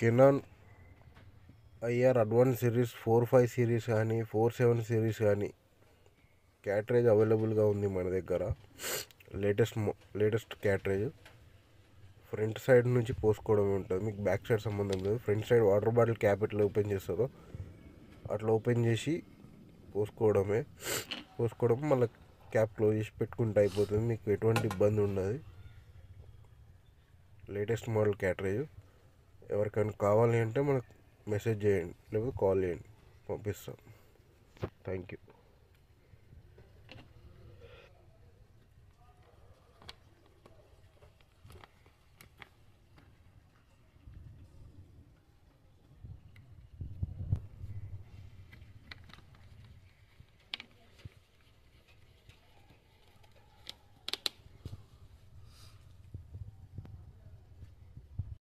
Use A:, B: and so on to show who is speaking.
A: Canon IR advance series 4.5 series కానీ 4.7 series కానీ క్యాటరేజ్ అవైలబుల్గా ఉంది మన దగ్గర. లేటెస్ట్ క్యాటరేజ్. ఫ్రంట్ సైడ్ నుంచి పోసుకోవడం ఉంటుంది, మీకు బ్యాక్ సైడ్ సంబంధం లేదు. Front side water bottle cap ఎట్లా ఓపెన్ చేస్తుందో అట్లా ఓపెన్ చేసి పోసుకోవడం మళ్ళీ క్యాప్ క్లోజ్ చేసి పెట్టుకుంటే అయిపోతుంది, మీకు ఎటువంటి ఇబ్బంది ఉండదు. Latest model క్యాటరేజ్. ఎవరికైనా కావాలి అంటే మనకు మెసేజ్ చేయండి, లేకపోతే కాల్ చేయండి, పంపిస్తాం. Thank you.